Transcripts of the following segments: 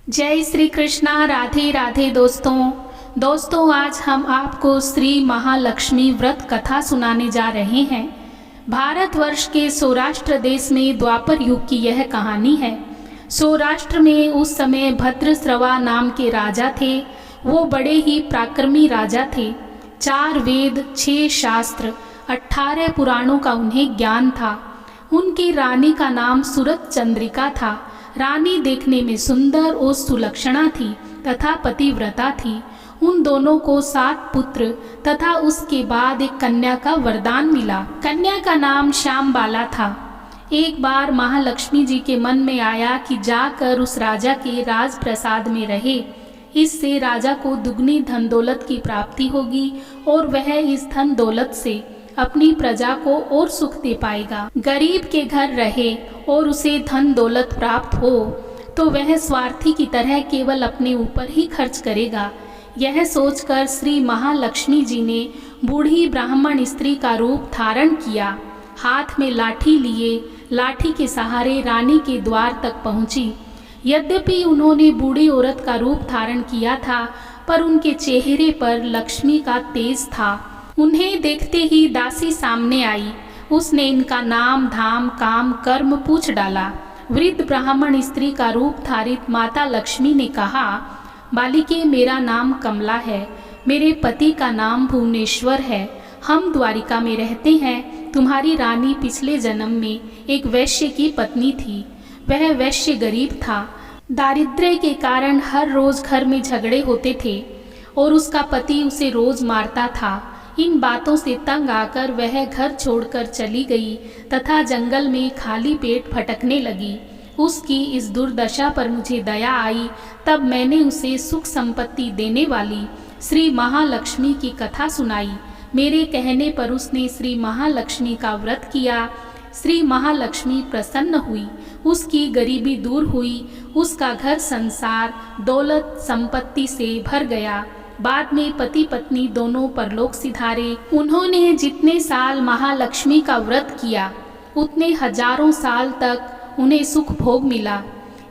जय श्री कृष्णा। राधे राधे दोस्तों आज हम आपको श्री महालक्ष्मी व्रत कथा सुनाने जा रहे हैं। भारतवर्ष के सौराष्ट्र देश में द्वापर युग की यह कहानी है। सौराष्ट्र में उस समय भद्रश्रवा नाम के राजा थे। वो बड़े ही पराक्रमी राजा थे। 4 वेद, 6 शास्त्र, 18 पुराणों का उन्हें ज्ञान था। उनकी रानी का नाम सूरत चंद्रिका था। रानी देखने में सुंदर और सुलक्षणा थी तथा पतिव्रता थी। उन दोनों को 7 पुत्र तथा उसके बाद एक कन्या का वरदान मिला। कन्या का नाम श्यामबाला था। एक बार महालक्ष्मी जी के मन में आया कि जाकर उस राजा के राजप्रसाद में रहे। इससे राजा को दुगनी धन दौलत की प्राप्ति होगी और वह इस धन दौलत से अपनी प्रजा को और सुख दे पाएगा। गरीब के घर रहे और उसे धन दौलत प्राप्त हो तो वह स्वार्थी की तरह केवल अपने ऊपर ही खर्च करेगा। यह सोचकर श्री महालक्ष्मी जी ने बूढ़ी ब्राह्मण स्त्री का रूप धारण किया। हाथ में लाठी लिए लाठी के सहारे रानी के द्वार तक पहुंची। यद्यपि उन्होंने बूढ़ी औरत का रूप धारण किया था, पर उनके चेहरे पर लक्ष्मी का तेज था। उन्हें देखते ही दासी सामने आई। उसने इनका नाम, धाम, काम, कर्म पूछ डाला। वृद्ध ब्राह्मण स्त्री का रूप धारित माता लक्ष्मी ने कहा, बालिके, मेरा नाम कमला है। मेरे पति का नाम भुवनेश्वर है। हम द्वारिका में रहते हैं। तुम्हारी रानी पिछले जन्म में एक वैश्य की पत्नी थी। वह वैश्य गरीब था। दारिद्र्य के कारण हर रोज घर में झगड़े होते थे और उसका पति उसे रोज मारता था। इन बातों से तंग आकर वह घर छोड़कर चली गई तथा जंगल में खाली पेट भटकने लगी। उसकी इस दुर्दशा पर मुझे दया आई। तब मैंने उसे सुख संपत्ति देने वाली श्री महालक्ष्मी की कथा सुनाई। मेरे कहने पर उसने श्री महालक्ष्मी का व्रत किया। श्री महालक्ष्मी प्रसन्न हुई। उसकी गरीबी दूर हुई। उसका घर संसार दौलत संपत्ति से भर गया। बाद में पति पत्नी दोनों परलोक सिधारे। उन्होंने जितने साल महालक्ष्मी का व्रत किया उतने हजारों साल तक उन्हें सुख भोग मिला।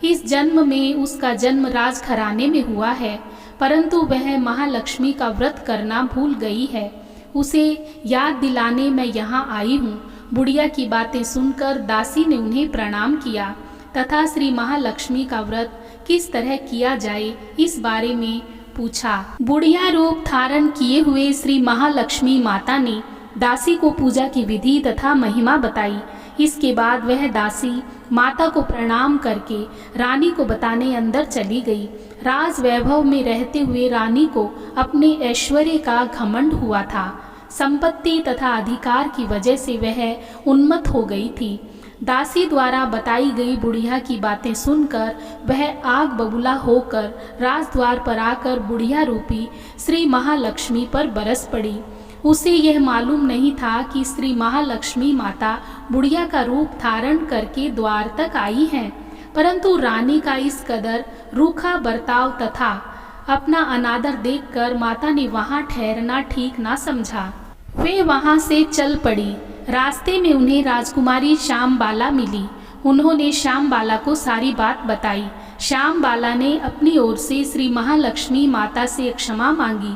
इस जन्म में उसका जन्म राजघराने में हुआ है, परंतु वह महालक्ष्मी का व्रत करना भूल गई है। उसे याद दिलाने मैं यहाँ आई हूँ। बुढ़िया की बातें सुनकर दासी ने उन्हें प्रणाम किया तथा श्री महालक्ष्मी का व्रत किस तरह किया जाए इस बारे में पूछा। बुढ़िया रूप धारण किए हुए श्री महालक्ष्मी माता ने दासी को पूजा की विधि तथा महिमा बताई। इसके बाद वह दासी माता को प्रणाम करके रानी को बताने अंदर चली गई। राज वैभव में रहते हुए रानी को अपने ऐश्वर्य का घमंड हुआ था। संपत्ति तथा अधिकार की वजह से वह उन्मत्त हो गई थी। दासी द्वारा बताई गई बुढ़िया की बातें सुनकर वह आग बबूला होकर राजद्वार पर आकर बुढ़िया रूपी श्री महालक्ष्मी पर बरस पड़ी। उसे यह मालूम नहीं था कि श्री महालक्ष्मी माता बुढ़िया का रूप धारण करके द्वार तक आई हैं, परंतु रानी का इस कदर रूखा बर्ताव तथा अपना अनादर देखकर माता ने वहां ठहरना ठीक ना समझा। वे वहां से चल पड़ी। रास्ते में उन्हें राजकुमारी श्यामबाला मिली। उन्होंने श्यामबाला को सारी बात बताई। श्यामबाला ने अपनी ओर से श्री महालक्ष्मी माता से क्षमा मांगी।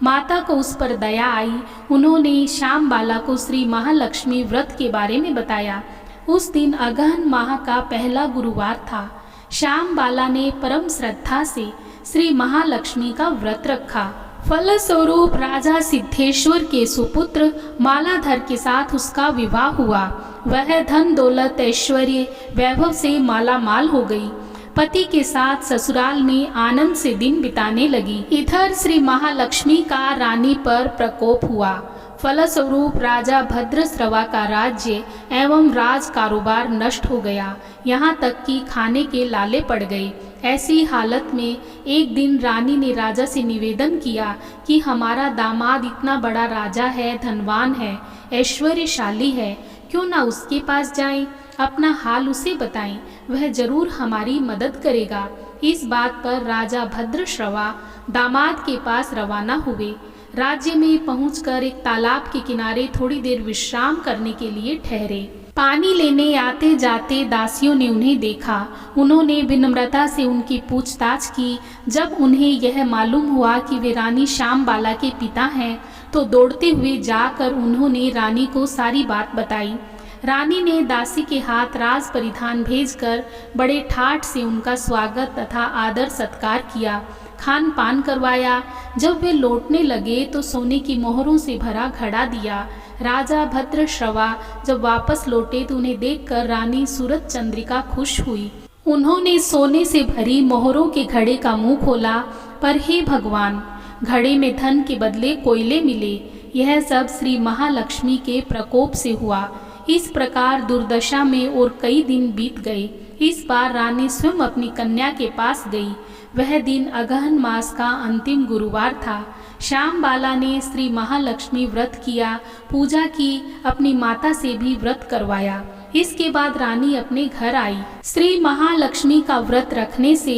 माता को उस पर दया आई। उन्होंने श्यामबाला को श्री महालक्ष्मी व्रत के बारे में बताया। उस दिन अगहन माह का पहला गुरुवार था। श्यामबाला ने परम श्रद्धा से श्री महालक्ष्मी का व्रत रखा। फलस्वरूप राजा सिद्धेश्वर के सुपुत्र मालाधर के साथ उसका विवाह हुआ। वह धन दौलत ऐश्वर्य वैभव से माला माल हो गई। पति के साथ ससुराल में आनंद से दिन बिताने लगी। इधर श्री महालक्ष्मी का रानी पर प्रकोप हुआ। फलस्वरूप राजा भद्रश्रवा का राज्य एवं राज कारोबार नष्ट हो गया। यहाँ तक कि खाने के लाले पड़ गए। ऐसी हालत में एक दिन रानी ने राजा से निवेदन किया कि हमारा दामाद इतना बड़ा राजा है, धनवान है, ऐश्वर्यशाली है, क्यों ना उसके पास जाएं, अपना हाल उसे बताएं, वह जरूर हमारी मदद करेगा। इस बात पर राजा भद्रश्रवा दामाद के पास रवाना हुए। राज्य में पहुंचकर एक तालाब के किनारे थोड़ी देर विश्राम करने के लिए ठहरे। पानी लेने आते जाते दासियों ने उन्हें देखा। उन्होंने विनम्रता से उनकी पूछताछ की। जब उन्हें यह मालूम हुआ कि वे रानी श्यामबाला के पिता हैं, तो दौड़ते हुए जाकर उन्होंने रानी को सारी बात बताई। रानी ने दासी के हाथ राज परिधान भेजकर बड़े ठाठ से उनका स्वागत तथा आदर सत्कार किया, खान पान करवाया। जब वे लौटने लगे तो सोने की मोहरों से भरा घड़ा दिया। राजा भद्रश्रवा जब वापस लौटे तो उन्हें देखकर रानी सूरज चंद्रिका खुश हुई। उन्होंने सोने से भरी मोहरों के घड़े का मुंह खोला, पर हे भगवान, घड़े में धन के बदले कोयले मिले। यह सब श्री महालक्ष्मी के प्रकोप से हुआ। इस प्रकार दुर्दशा में और कई दिन बीत गए। इस बार रानी स्वयं अपनी कन्या के पास गई। वह दिन अगहन मास का अंतिम गुरुवार था। श्यामबाला ने श्री महालक्ष्मी व्रत किया, पूजा की, अपनी माता से भी व्रत करवाया। इसके बाद रानी अपने घर आई। श्री महालक्ष्मी का व्रत रखने से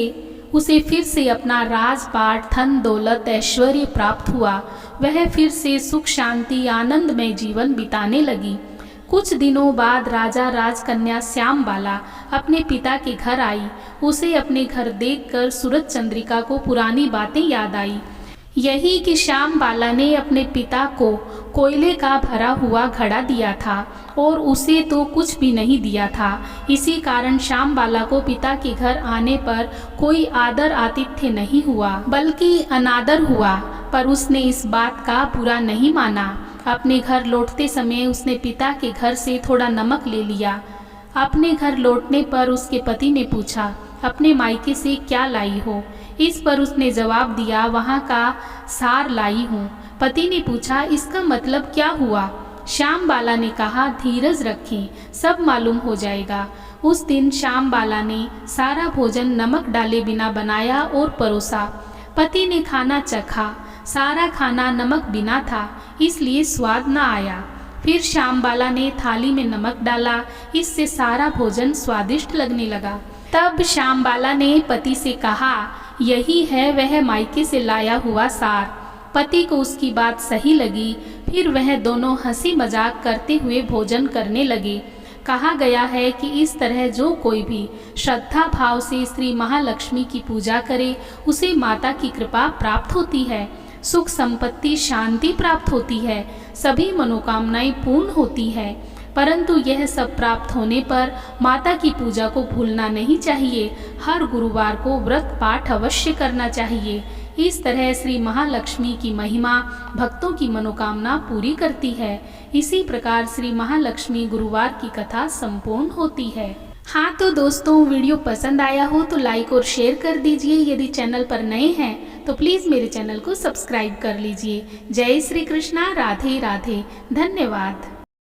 उसे फिर से अपना राजपाट, धन दौलत, ऐश्वर्य प्राप्त हुआ। वह फिर से सुख शांति आनंदमय जीवन बिताने लगी। कुछ दिनों बाद राजा राजकन्या श्यामबाला अपने पिता के घर आई। उसे अपने घर देखकर सूरज चंद्रिका को पुरानी बातें याद आई। यही कि श्यामबाला ने अपने पिता को कोयले का भरा हुआ घड़ा दिया था और उसे तो कुछ भी नहीं दिया था। इसी कारण श्यामबाला को पिता के घर आने पर कोई आदर आतिथ्य नहीं हुआ, बल्कि अनादर हुआ। पर उसने इस बात का बुरा नहीं माना। अपने घर लौटते समय उसने पिता के घर से थोड़ा नमक ले लिया। अपने घर लौटने पर उसके पति ने पूछा, अपने मायके से क्या लाई हो? इस पर उसने जवाब दिया, वहाँ का सार लाई हूँ। पति ने पूछा, इसका मतलब क्या हुआ? श्यामबाला ने कहा, धीरज रखें, सब मालूम हो जाएगा। उस दिन श्यामबाला ने सारा भोजन नमक डाले बिना बनाया और परोसा। पति ने खाना चखा। सारा खाना नमक बिना था, इसलिए स्वाद न आया। फिर श्यामबाला ने थाली में नमक डाला, इससे सारा भोजन स्वादिष्ट लगने लगा। तब श्यामबाला ने पति से कहा, यही है वह मायके से लाया हुआ सार। पति को उसकी बात सही लगी। फिर वह दोनों हंसी मजाक करते हुए भोजन करने लगे। कहा गया है कि इस तरह जो कोई भी श्रद्धा भाव से श्री महालक्ष्मी की पूजा करे, उसे माता की कृपा प्राप्त होती है, सुख संपत्ति शांति प्राप्त होती है, सभी मनोकामनाएं पूर्ण होती है। परंतु यह सब प्राप्त होने पर माता की पूजा को भूलना नहीं चाहिए। हर गुरुवार को व्रत पाठ अवश्य करना चाहिए। इस तरह श्री महालक्ष्मी की महिमा भक्तों की मनोकामना पूरी करती है। इसी प्रकार श्री महालक्ष्मी गुरुवार की कथा संपूर्ण होती है। हाँ तो दोस्तों, वीडियो पसंद आया हो तो लाइक और शेयर कर दीजिए। यदि चैनल पर नए हैं तो प्लीज़ मेरे चैनल को सब्सक्राइब कर लीजिए। जय श्री कृष्णा, राधे राधे, धन्यवाद।